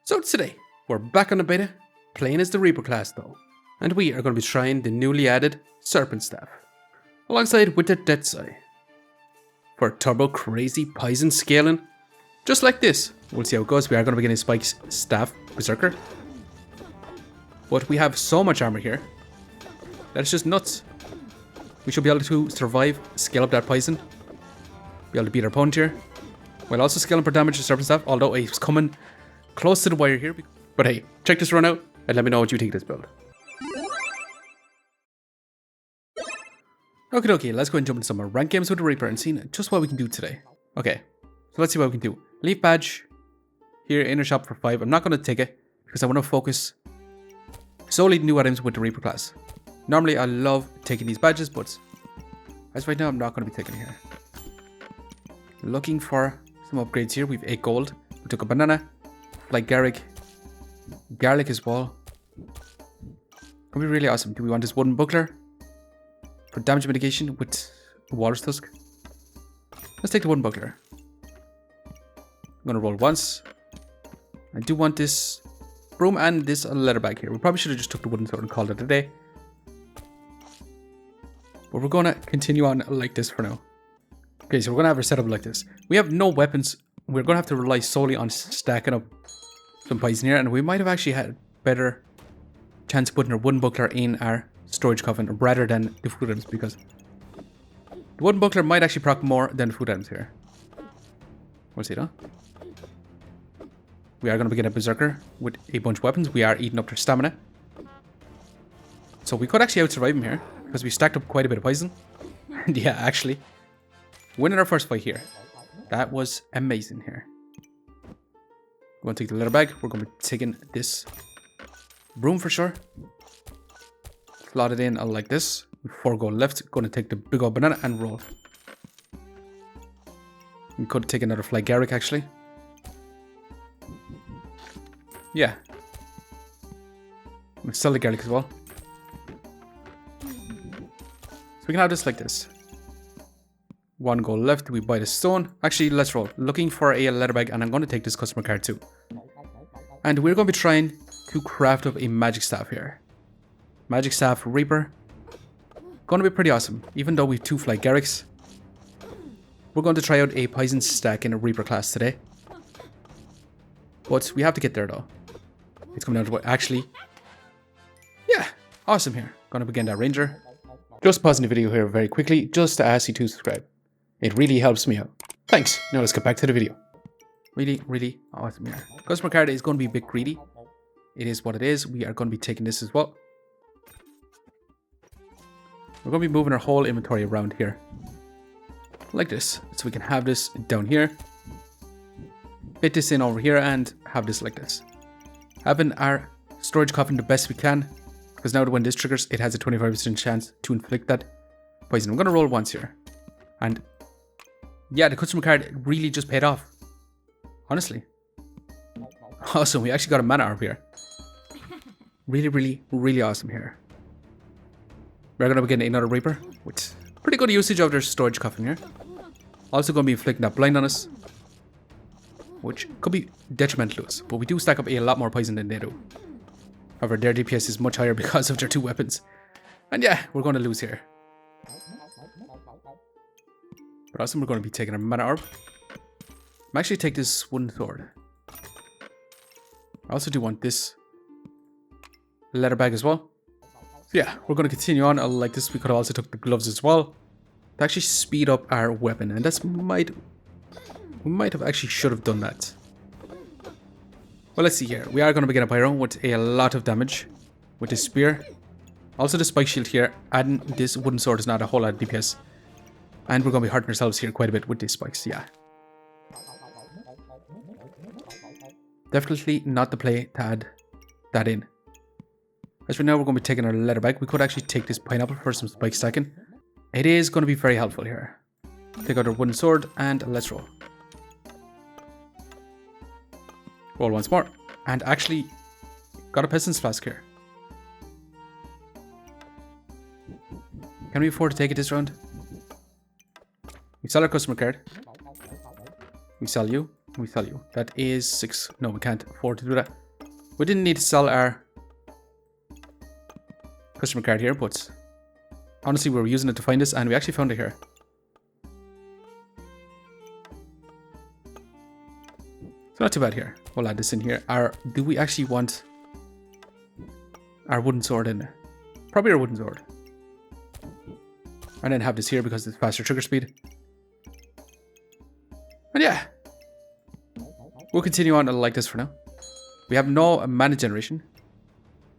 So today, we're back on the beta, playing as the Reaper class though, and we are going to be trying the newly added Serpent Staff, alongside with the Death ScYTHE. For turbo crazy poison scaling, just like this. We'll see how it goes. We are going to be getting Spike's Staff, Berserker. But we have so much armor here, that it's just nuts. We should be able to survive, scale up that poison, be able to beat our opponent here, while also scaling for damage to Serpent Staff, although he's coming close to the wire here. But hey, check this run out and let me know what you think of this build. Okay, let's go and jump into some more ranked games with the Reaper and see just what we can do today. Okay, so let's see what we can do. Leaf badge here, inner shop for 5. I'm not going to take it because I want to focus solely new items with the Reaper class. Normally I love taking these badges, but as right now I'm not going to be taking it here. Looking for some upgrades here. We've 8 gold. We took a banana, like garlic as well. Could be really awesome. Do we want this wooden buckler for damage mitigation with walrus tusk? Let's take the wooden buckler. I'm gonna roll once. I do want this broom and this leather bag here. We probably should have just took the wooden sword and called it a day. But we're gonna continue on like this for now. Okay, so we're gonna have our setup like this. We have no weapons. We're gonna have to rely solely on stacking up some poison here, and we might have actually had better chance of putting our wooden buckler in our storage coffin rather than the food items, because the wooden buckler might actually proc more than food items here. We'll see though. We are going to begin a berserker with a bunch of weapons. We are eating up their stamina, so we could actually out-survive him here because we stacked up quite a bit of poison. And yeah, actually winning our first fight here, that was amazing here. We're going to take the leather bag. We're going to be taking this broom for sure. Slot it in like this. 4 gold left. Going to take the big old banana and roll. We could take another fly Garrick actually. Yeah. I'm going to sell the garlic as well. So we can have this like this. 1 gold left. We buy the stone. Actually, let's roll. Looking for a leather bag, and I'm going to take this customer card too. And we're going to be trying to craft up a magic staff here. Magic staff Reaper. Going to be pretty awesome. Even though we have 2 fly Garricks, we're going to try out a poison stack in a Reaper class today. But we have to get there though. It's coming down to what actually. Yeah, awesome here. Going to begin that ranger. Just pausing the video here very quickly just to ask you to subscribe. It really helps me out. Thanks. Now let's get back to the video. Really awesome here. Customer card is going to be a bit greedy. It is what it is. We are going to be taking this as well. We're going to be moving our whole inventory around here. Like this. So we can have this down here. Fit this in over here and have this like this. Having our storage coffin the best we can. Because now when this triggers, it has a 25% chance to inflict that poison. I'm going to roll once here. And yeah, the customer card really just paid off. Honestly. Awesome. We actually got a mana orb here. Really awesome here. We're going to be getting another Reaper with pretty good usage of their storage coffin here. Also going to be inflicting that blind on us, which could be detrimental to us. But we do stack up a lot more poison than they do. However, their DPS is much higher because of their 2 weapons. And yeah, we're going to lose here. But awesome, we're going to be taking a mana orb. I'm actually take this wooden sword. I also do want this leather bag as well. So yeah, we're going to continue on like this. We could have also took the gloves as well to actually speed up our weapon. And that's we might have actually should have done that. Well, let's see here. We are going to begin a pyro with a lot of damage with this spear. Also the spike shield here. Adding this wooden sword is not a whole lot of DPS. And we're going to be hurting ourselves here quite a bit with these spikes. Yeah. Definitely not the play to add that in. As for now, we're going to be taking our leather bag. We could actually take this pineapple for some spike stacking. It is going to be very helpful here. Take out our wooden sword and let's roll. Roll once more. And actually got a peasant's flask here. Can we afford to take it this round? We sell our customer card. We sell you. we sell you? That is 6. No, we can't afford to do that. We didn't need to sell our customer card here, but honestly, we were using it to find this, and we actually found it here. So not too bad here. We'll add this in here. Do we actually want our wooden sword in there? Probably our wooden sword. And then have this here because it's faster trigger speed. And yeah, we'll continue on like this for now. We have no mana generation.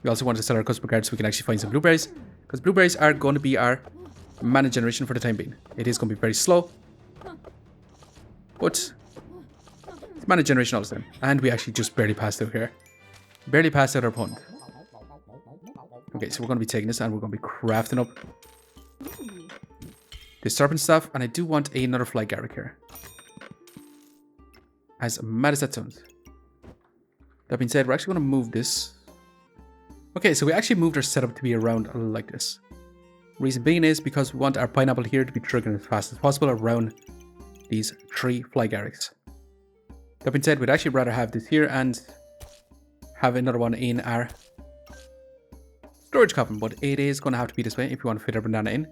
We also want to sell our customer cards so we can actually find some blueberries, because blueberries are going to be our mana generation for the time being. It is going to be very slow, but it's mana generation all the time. And we actually just barely passed out here. Barely passed out our opponent. Okay, so we're going to be taking this and we're going to be crafting up the Serpent Staff, and I do want another Fly Garrick here. As mad as that sounds. That being said, we're actually going to move this. Okay, so we actually moved our setup to be around like this. Reason being is because we want our pineapple here to be triggering as fast as possible around these 3 Fly Garricks. That being said, we'd actually rather have this here and have another one in our storage coffin, but it is going to have to be this way if you want to fit our banana in.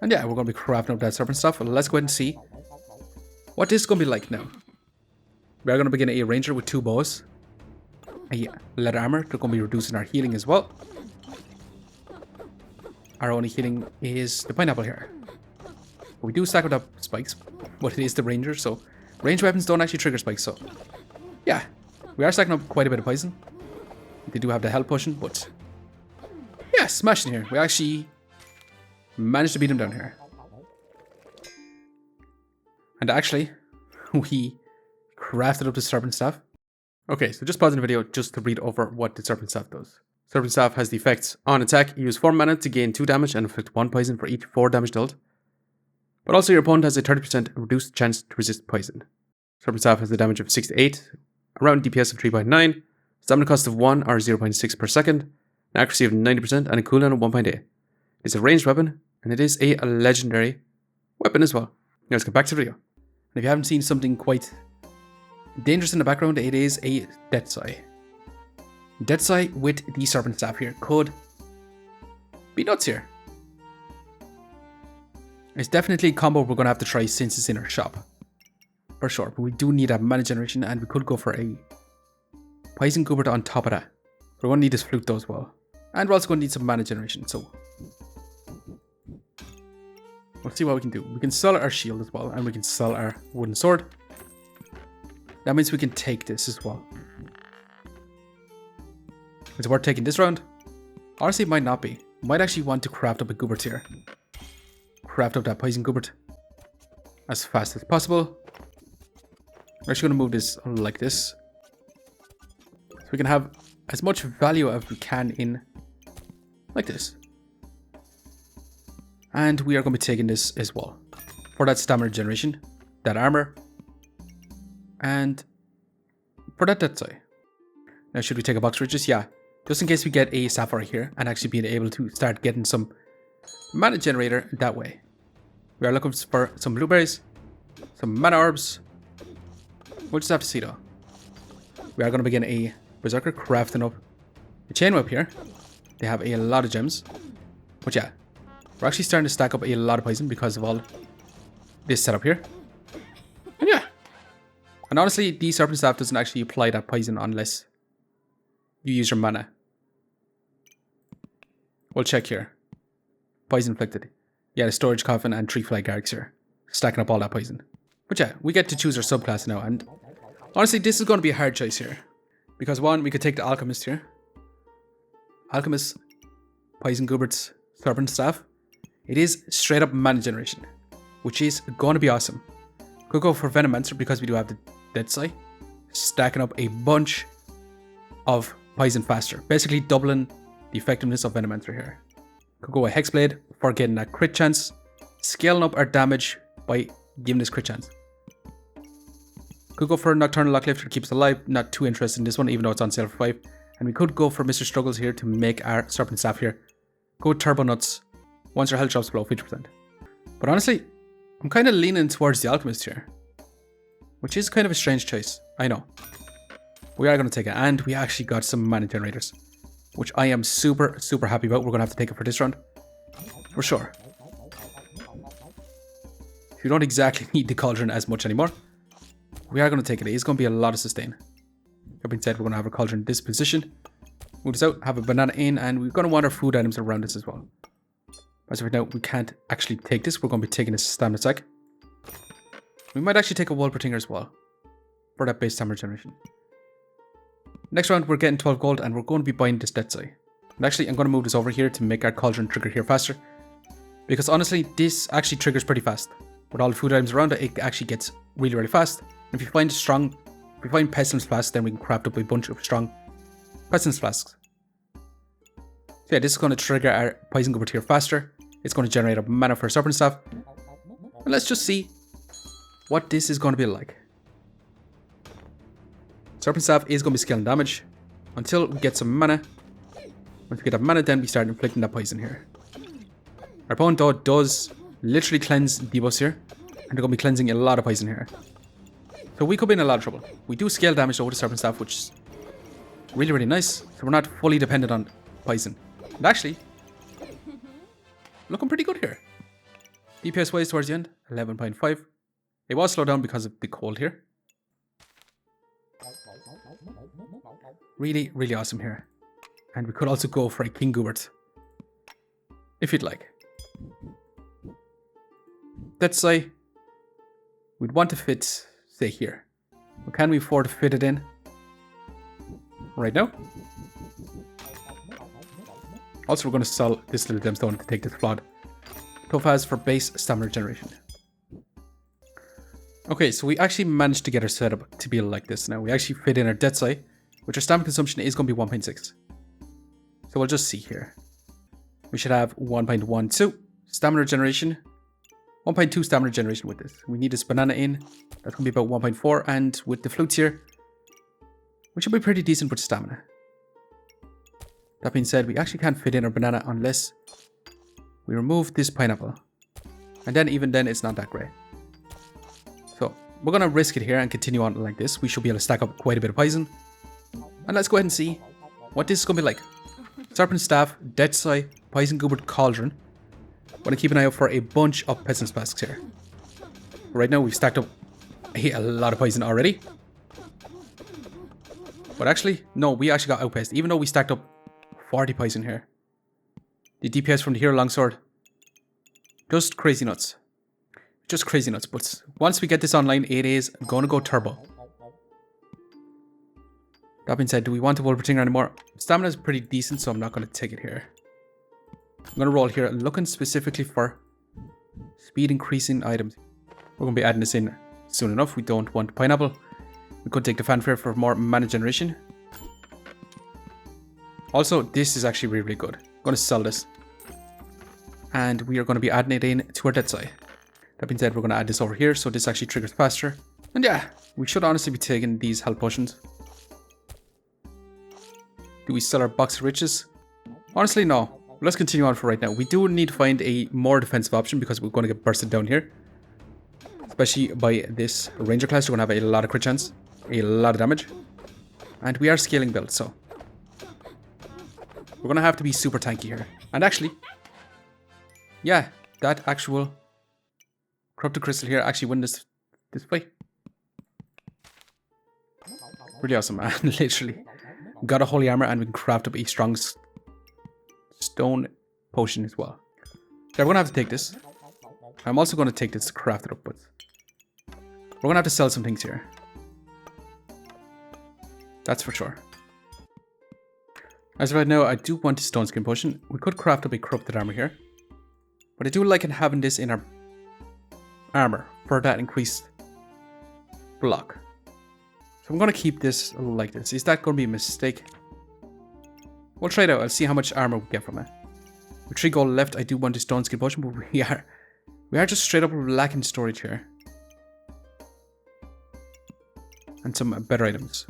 And yeah, we're going to be crafting up that Serpent Stuff. Let's go ahead and see what this is going to be like now. We are going to begin a ranger with 2 bows. A leather armor. They're going to be reducing our healing as well. Our only healing is the pineapple here. We do stack with up spikes, but it is the ranger, so ranged weapons don't actually trigger spikes, so yeah. We are stacking up quite a bit of poison. They do have the health potion, but yeah, smashing here. We actually managed to beat him down here. And actually, we crafted up the Serpent Staff. Okay, so just pausing the video just to read over what the Serpent Staff does. Serpent Staff has the effects on attack. You use 4 mana to gain 2 damage and inflict 1 poison for each 4 damage dealt. But also your opponent has a 30% reduced chance to resist poison. Serpent Staff has a damage of 6 to 8, around DPS of 3.9, stamina cost of 1 or 0.6 per second, an accuracy of 90% and a cooldown of 1.8. It's a ranged weapon, and it is a legendary weapon as well. Now let's get back to the video. And if you haven't seen something quite dangerous in the background, it is a Death Scythe. Death Scythe with the Serpent Staff here could be nuts here. It's definitely a combo we're going to have to try since it's in our shop. For sure, but we do need a mana generation, and we could go for a Poison Goobert on top of that. We're going to need this flute though as well. And we're also going to need some mana generation, so we'll see what we can do. We can sell our shield as well, and we can sell our wooden sword. That means we can take this as well. It's worth taking this round. Honestly, it might not be. Might actually want to craft up a Goobert here. Craft up that Poison Goobert as fast as possible. We're actually going to move this like this, so we can have as much value as we can in like this. And we are going to be taking this as well for that stamina generation, that armor, and for that Death Scythe. Now, should we take a box riches? Yeah, just in case we get a sapphire here and actually being able to start getting some mana generator that way. We are looking for some blueberries, some mana orbs. We'll just have to see though. We are going to begin a berserker crafting up a chain whip here. They have a lot of gems, but yeah, we're actually starting to stack up a lot of poison because of all this setup here. And yeah, and honestly, the Serpent Staff doesn't actually apply that poison unless you use your mana. We'll check here. Poison inflicted. Yeah, the storage coffin and 3 Fly Garricks here, stacking up all that poison. But yeah, we get to choose our subclass now, and honestly, this is going to be a hard choice here. Because one, we could take the Alchemist here. Alchemist, Poison Goobert's Serpent Staff. It is straight up mana generation, which is going to be awesome. Could go for Venomancer because we do have the Death Scythe, stacking up a bunch of poison faster, basically doubling the effectiveness of Venomancer here. Could go with Hexblade for getting that crit chance, scaling up our damage by giving this crit chance. Could go for Nocturnal Locklifter to keep us alive, not too interested in this one even though it's on sale for 5. And we could go for Mr. Struggles here to make our Serpent Staff here. Go with Turbo Nuts once our health drops below 50%. But honestly, I'm kind of leaning towards the Alchemist here. which is kind of a strange choice. I know. We are going to take it, and we actually got some mana generators, which I am super, super happy about. We're going to have to take it for this round, for sure. You don't exactly need the cauldron as much anymore. We are going to take it. It's going to be a lot of sustain. That being said, we're going to have a cauldron in this position. Move this out, have a banana in, and we're going to want our food items around this as well. As of right now, we can't actually take this. We're going to be taking a stamina sack. We might actually take a wall protector as well for that base stamina generation. Next round, we're getting 12 gold, and we're going to be buying this Death Scythe. And actually, I'm going to move this over here to make our cauldron trigger here faster. Because honestly, this actually triggers pretty fast. With all the food items around it, it actually gets really, really fast. And if you find pestilence flasks, then we can craft up a bunch of strong pestilence flasks. So yeah, this is going to trigger our poison goblet here faster. It's going to generate a mana for a serpent staff. And let's just see what this is going to be like. Serpent staff is going to be scaling damage until we get some mana. Once we get that mana, then we start inflicting that poison here. Our opponent though does literally cleanse debuffs here, and they're going to be cleansing a lot of poison here. So we could be in a lot of trouble. We do scale damage over the serpent staff, which is really, really nice. So we're not fully dependent on poison. And actually, looking pretty good here. DPS wise towards the end, 11.5. It was slowed down because of the cold here. Really, really awesome here. And we could also go for a King Goobert, if you'd like. Let's say we'd want to fit, say, here. But can we afford to fit it in right now? Also, we're going to sell this little gemstone to take this flawed topaz for base stamina generation. Okay, so we actually managed to get our setup to be like this now. We actually fit in our Death Scythe, which our stamina consumption is going to be 1.6. So we'll just see here. We should have 1.12 stamina generation. 1.2 stamina generation with this. We need this banana in. That's going to be about 1.4. And with the flutes here, we should be pretty decent with stamina. That being said, we actually can't fit in our banana unless we remove this pineapple. And then even then, it's not that great. So we're going to risk it here and continue on like this. We should be able to stack up quite a bit of poison. And let's go ahead and see what this is going to be like. Serpent Staff, Death Scythe, Poison Goobert, Cauldron. Want to keep an eye out for a bunch of pestilence flasks here. Right now we've stacked up a lot of poison already. But actually, no, we actually got outpaced. Even though we stacked up 40 poison here. The DPS from the Hero Longsword, just crazy nuts. Just crazy nuts. But once we get this online, it is going to go turbo. That being said, do we want to Wolf Protector anymore? Stamina is pretty decent, so I'm not going to take it here. I'm going to roll here, looking specifically for speed increasing items. We're going to be adding this in soon enough. We don't want pineapple. We could take the fanfare for more mana generation. Also, this is actually really, really good. I'm going to sell this. And we are going to be adding it in to our Death Scythe. That being said, we're going to add this over here, so this actually triggers faster. And yeah, we should honestly be taking these health potions. Do we sell our box of riches? Honestly, no. Let's continue on for right now. We do need to find a more defensive option because we're going to get bursted down here. Especially by this ranger class. We're going to have a lot of crit chance. A lot of damage. And we are scaling build, so we're going to have to be super tanky here. And actually, yeah, that actual corrupted crystal here actually win this fight. Really awesome, man. Literally. Got a holy armor and we can craft up a strong stone potion as well. Yeah, we're going to have to take this. I'm also going to take this to craft it up, but we're going to have to sell some things here. That's for sure. As of right now, I do want a stone skin potion. We could craft up a corrupted armor here. But I do like having this in our armor for that increased block. So I'm going to keep this like this. Is that going to be a mistake? We'll try it out. I'll see how much armor we get from it. With 3 gold left, I do want a stone skin potion, but we are just straight up lacking storage here. And some better items.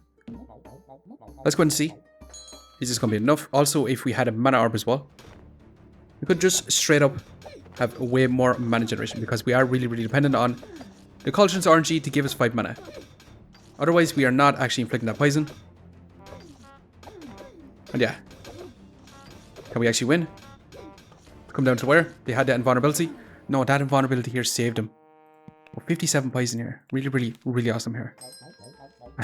Let's go and see. Is this going to be enough? Also, if we had a mana orb as well, we could just straight up have way more mana generation because we are really, really dependent on The Cauldron's RNG to give us 5 mana. Otherwise, we are not actually inflicting that poison. And yeah. Can we actually win? Come down to where? They had that invulnerability. No, that invulnerability here saved him. Oh, 57 poison here. Really, really, really awesome here.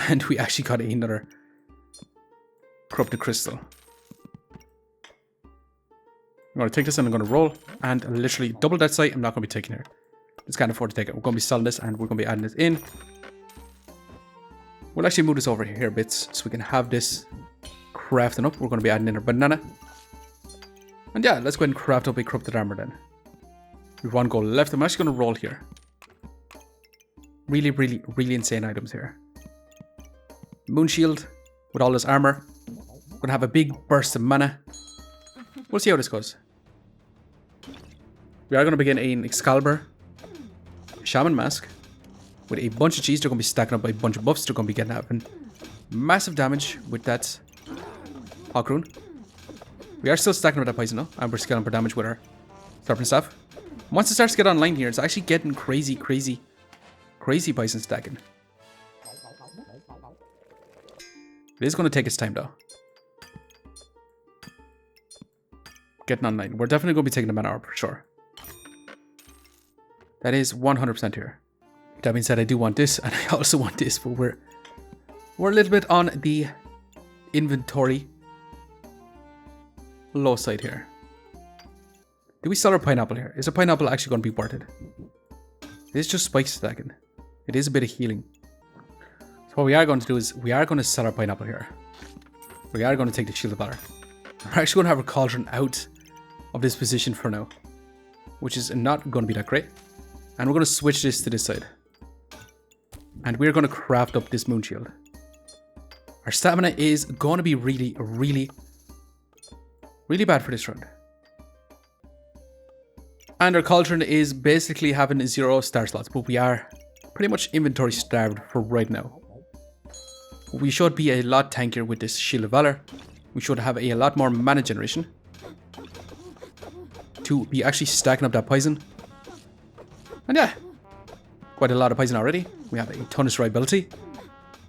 And we actually got another corrupted crystal. I'm going to take this and I'm going to roll. And literally double that site. I'm not going to be taking here. Just can't afford to take it. We're going to be selling this and we're going to be adding this in. We'll actually move this over here bits so we can have this crafting up. We're going to be adding in our banana. And yeah, let's go ahead and craft up a corrupted armor then. We want to go left. I'm actually going to roll here. Really, really, really insane items here. Moon shield with all this armor. We're going to have a big burst of mana. We'll see how this goes. We are going to begin an Excalibur Shaman Mask with a bunch of cheese. They're going to be stacking up by a bunch of buffs. They're going to be having massive damage with that Hawk Rune. We are still stacking with that poison though, and we're scaling for damage with our Serpent Staff. Once it starts to get online here, it's actually getting crazy poison stacking. It is going to take its time though. Getting online. We're definitely going to be taking the mana orb for sure. That is 100% here. That being said, I do want this, and I also want this, but we're a little bit on the inventory low side here. Do we sell our pineapple here? Is a pineapple actually going to be worth it? It is just spike stacking. It is a bit of healing. So what we are going to do is we are going to sell our pineapple here. We are going to take the Shield of Valor. We're actually going to have our Cauldron out of this position for now, which is not going to be that great. And we're going to switch this to this side. And we're going to craft up this Moon Shield. Our stamina is going to be really bad for this round. And our Cauldron is basically having 0 star slots, but we are pretty much inventory starved for right now. We should be a lot tankier with this Shield of Valor. We should have a lot more mana generation to be actually stacking up that poison. And yeah, quite a lot of poison already. We have a ton of survivability.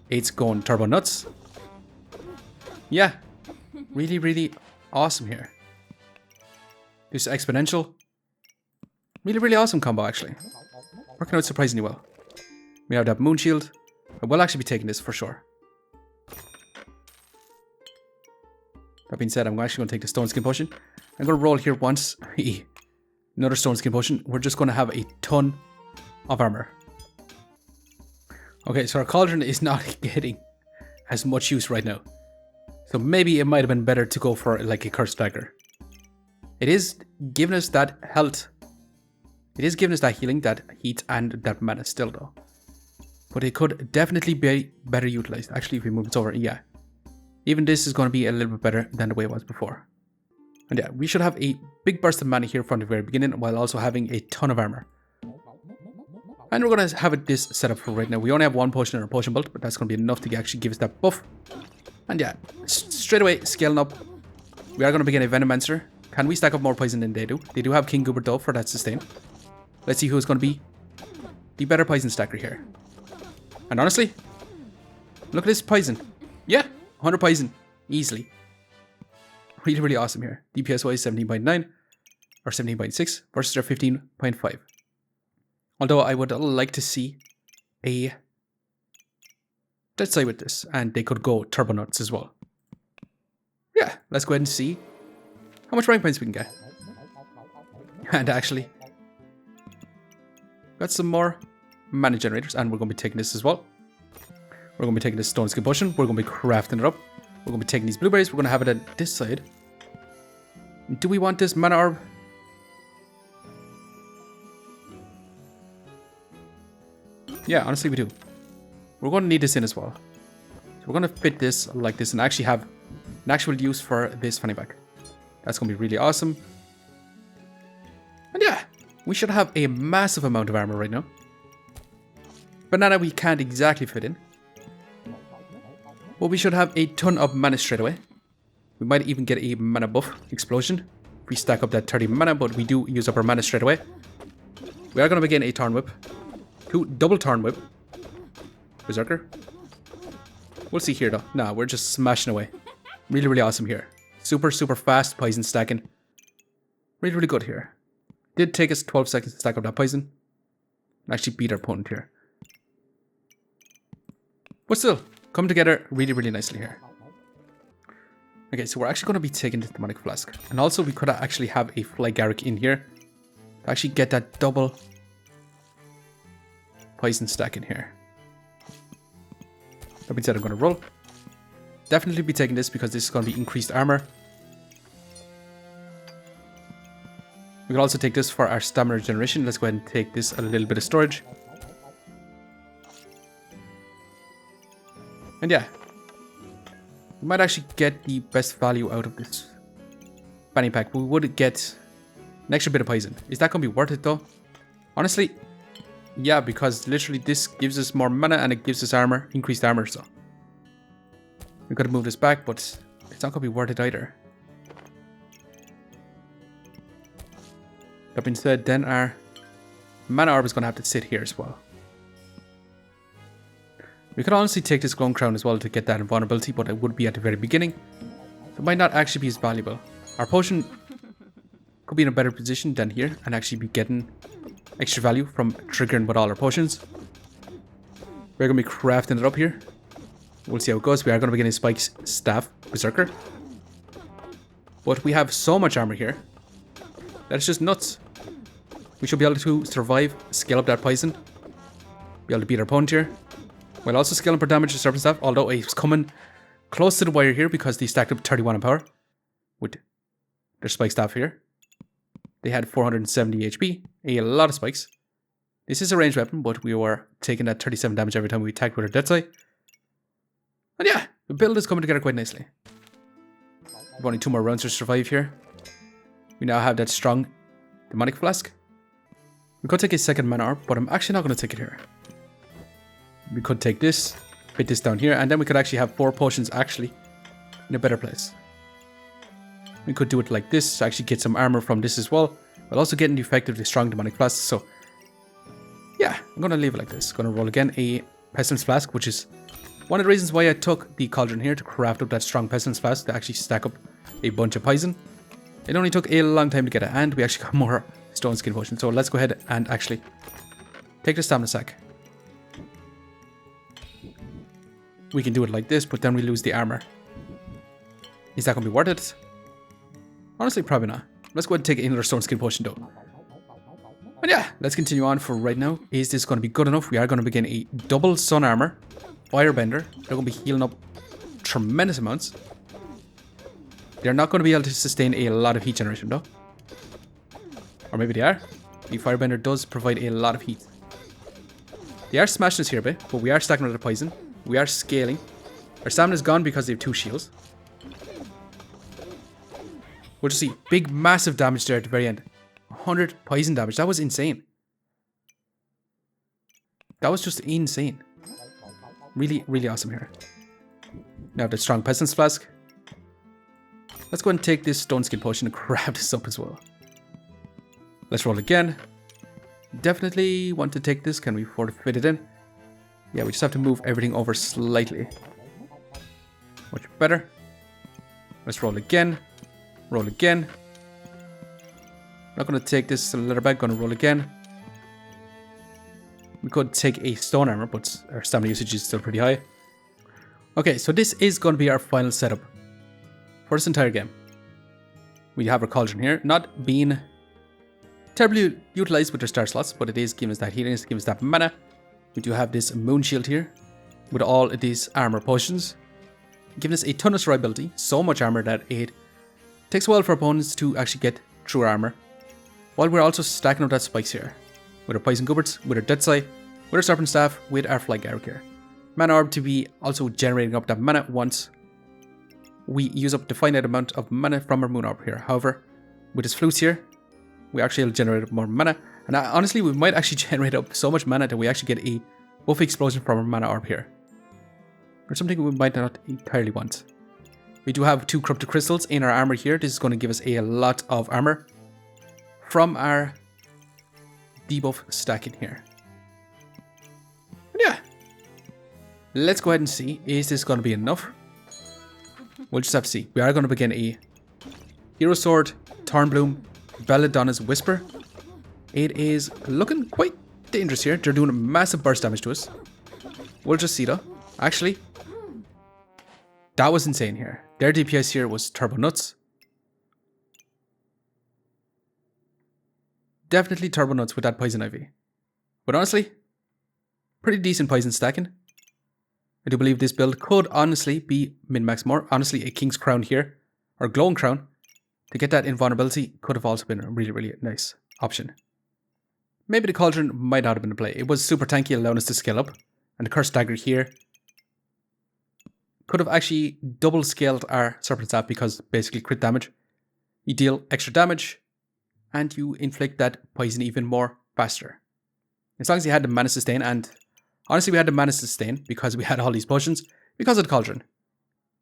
It's going turbo nuts. Yeah, really awesome here. This exponential. Really awesome combo actually. Working out surprisingly well. We have that Moon Shield. I will actually be taking this for sure. That being said, I'm actually going to take the Stone Skin Potion. I'm going to roll here once. Another Stone Skin Potion. We're just going to have a ton of armor. Okay, so our Cauldron is not getting as much use right now. So maybe it might have been better to go for like a Cursed Dagger. It is giving us that health. It is giving us that healing, that heat, and that mana still though. But it could definitely be better utilized. Actually, if we move it over, yeah. Even this is going to be a little bit better than the way it was before. And yeah, we should have a big burst of mana here from the very beginning while also having a ton of armor. And we're going to have this set up for right now. We only have 1 potion in our potion belt, but that's going to be enough to actually give us that buff. And yeah, straight away scaling up. We are going to begin a Venomancer. Can we stack up more poison than they do? They do have King Goobert though for that sustain. Let's see who's going to be the better poison stacker here. And honestly, look at this poison. Yeah, 100 poison. Easily. Really awesome here. DPS wise 17.9 or 17.6 versus their 15.5. Although I would like to see a dead side with this, and they could go turbo nuts as well. Yeah, let's go ahead and see how much rank points we can get. And actually, got some more mana generators, and we're going to be taking this as well. We're going to be taking this Stone Skin Potion. We're going to be crafting it up. We're going to be taking these blueberries. We're going to have it at this side. Do we want this mana orb? Yeah, honestly we do. We're going to need this in as well. So we're going to fit this like this and actually have an actual use for this fanny pack. That's going to be really awesome. And yeah, we should have a massive amount of armor right now. Banana we can't exactly fit in. But we should have a ton of mana straight away. We might even get a mana buff explosion. If we stack up that 30 mana, but we do use up our mana straight away. We are going to begin a Tarn Whip. 2 double Thorn Whip. Berserker. We'll see here though. Nah, we're just smashing away. Really, really awesome here. Super, super fast poison stacking. Really, really good here. Did take us 12 seconds to stack up that poison. And actually beat our opponent here. But still, come together really, really nicely here. Okay, so we're actually going to be taking this Demonic Flask. And also we could actually have a Fly Garrick in here. To actually get that double poison stack in here. That being said, I'm going to roll. Definitely be taking this because this is going to be increased armor. We can also take this for our stamina regeneration. Let's go ahead and take this a little bit of storage. And yeah, we might actually get the best value out of this fanny pack. We would get an extra bit of poison. Is that going to be worth it though? Honestly, yeah, because literally this gives us more mana and it gives us armor, increased armor, so. We gotta move this back, but it's not gonna be worth it either. That being said, then our mana orb is gonna have to sit here as well. We could honestly take this Glowing Crown as well to get that invulnerability, but it would be at the very beginning. So it might not actually be as valuable. Our potion could be in a better position than here and actually be getting extra value from triggering with all our potions. We're going to be crafting it up here. We'll see how it goes. We are going to be getting Spike's Staff, Berserker. But we have so much armor here. That's just nuts. We should be able to survive, scale up that poison. Be able to beat our opponent here. While also scaling per damage to Serpent Staff. Although it's coming close to the wire here because they stacked up 31 in power. With their Spike Staff here. They had 470 HP, a lot of spikes. This is a ranged weapon, but we were taking that 37 damage every time we attacked with our Death Scythe. And yeah, the build is coming together quite nicely. We've only 2 more rounds to survive here. We now have that strong Demonic Flask. We could take a second mana orb, but I'm actually not going to take it here. We could take this, fit this down here, and then we could actually have 4 potions actually in a better place. We could do it like this to actually get some armor from this as well, but also getting the effect of the strong Demonic Flask. So yeah, I'm going to leave it like this. Going to roll again a Pestilence Flask, which is one of the reasons why I took the Cauldron here to craft up that strong Pestilence Flask to actually stack up a bunch of poison. It only took a long time to get it, and we actually got more Stone Skin Potion. So let's go ahead and actually take the Stamina Sack. We can do it like this, but then we lose the armor. Is that going to be worth it? Honestly, probably not. Let's go ahead and take another Stone Skin Potion though. And yeah, let's continue on for right now. Is this going to be good enough? We are going to begin a double Sun Armor, Firebender. They're going to be healing up tremendous amounts. They're not going to be able to sustain a lot of heat generation though. Or maybe they are. The Firebender does provide a lot of heat. They are smashing us here a bit, but we are stacking with the poison. We are scaling. Our stamina is gone because they have 2 shields. We'll just see big, massive damage there at the very end. 100 poison damage. That was insane. That was just insane. Really, really awesome here. Now the strong Pestilence Flask. Let's go and take this Stone Skin Potion and grab this up as well. Let's roll again. Definitely want to take this. Can we afford to fit it in? Yeah, we just have to move everything over slightly. Much better. Let's roll again. Roll again. Not going to take this leather bag. Going to roll again. We could take a stone armor, but our stamina usage is still pretty high. Okay, so this is going to be our final setup for this entire game. We have our Cauldron here, not being terribly utilized with their star slots, but it is giving us that healing, it's giving us that mana. We do have this Moon Shield here with all of these armor potions, giving us a ton of survivability, so much armor that it takes a while for opponents to actually get true armor, while we're also stacking up that spikes here with our Poison Guberts, with our Death Scythe, with our Serpent Staff, with our Fly Garrick here. Mana Orb to be also generating up that mana once we use up the finite amount of mana from our Moon Orb here. However, with this Flutes here, we actually will generate up more mana, and honestly we might actually generate up so much mana that we actually get a buff explosion from our Mana Orb here, or something we might not entirely want. We do have 2 Corrupted Crystals in our armor here. This is going to give us a lot of armor from our debuff stack in here. Let's go ahead and see. Is this going to be enough? We'll just have to see. We are going to begin a Hero Sword, Thornbloom, Belladonna's Whisper. It is looking quite dangerous here. They're doing massive burst damage to us. We'll just see though. Actually, that was insane here. Their DPS here was turbo nuts. Definitely turbo nuts with that Poison Ivy. But honestly, pretty decent poison stacking. I do believe this build could honestly be min-max more. Honestly, a King's Crown here, or Glowing Crown, to get that invulnerability could have also been a really, really nice option. Maybe the Cauldron might not have been a play. It was super tanky, allowing us to scale up. And the Cursed Dagger here could have actually double scaled our Serpent Staff because basically crit damage. You deal extra damage and you inflict that poison even more faster. As long as you had the Mana Sustain, and honestly we had the Mana Sustain because we had all these potions because of the Cauldron.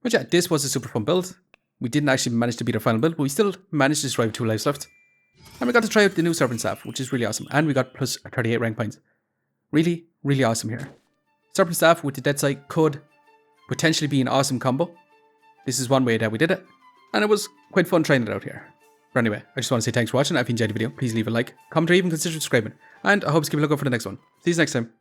But yeah, this was a super fun build. We didn't actually manage to beat our final build, but we still managed to survive 2 lives left. And we got to try out the new Serpent Staff, which is really awesome. And we got plus 38 rank points. Really, really awesome here. Serpent Staff with the Death Scythe could potentially be an awesome combo. This is one way that we did it. And it was quite fun trying it out here. But anyway, I just want to say thanks for watching. If you enjoyed the video, please leave a like, comment, or even consider subscribing. And I hope to keep a lookout for the next one. See you next time.